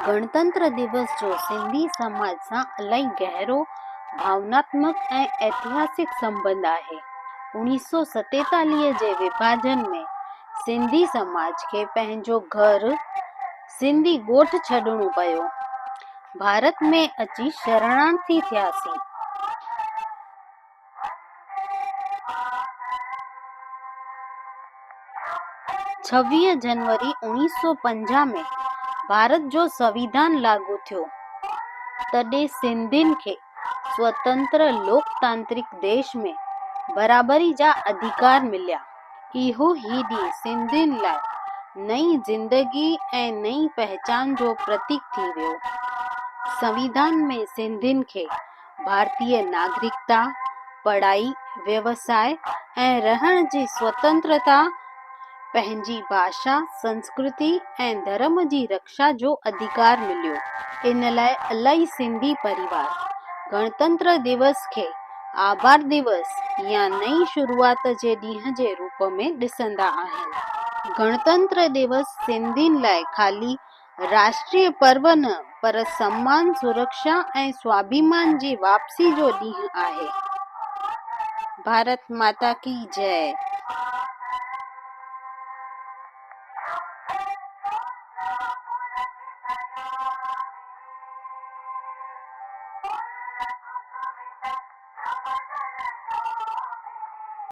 गणतंत्र दिवस जो सिंधी समाज सां इलाही गहरो भावनात्मक ऐं ऐतिहासिक संबंध आहे। 1947 जे विभाजन में सिंधी समाज खे पंहिंजो घर सिंधी ॻोठ छॾणो पियो। भारत में अची शरणार्थी थियासीं। 26 जनवरी 1950 में भारत जो संविधान लागू थियो। तॾहिं सिंधियुनि खे स्वतंत्र लोकतांत्रिक देश में बराबरी जा अधिकार मिलिया। इहो ई ॾींहुं सिंधियुनि लाइ नई ज़िंदगी ऐं नई पहचान जो प्रतीक थी वियो। संविधान में सिंधियुनि खे भारतीय नागरिकता, पढ़ाई, व्यवसाय ऐं रहण जी स्वतंत्रता, पंहिंजी भाषा, संस्कृति ऐं धर्म जी रक्षा जो अधिकार मिलियो। इन लाइ इलाही सिंधी परिवार गणतंत्र दिवस खे आभार दिवस या नई शुरूआत जे ॾींहं जे रूप में ॾिसंदा आहिनि। गणतंत्र दिवस सिंधियुनि लाइ ख़ाली राष्ट्रीय पर्व न पर सम्मान, सुरक्षा ऐं स्वाभिमान जी वापसी जो ॾींहुं आहे। भारत माता की जय।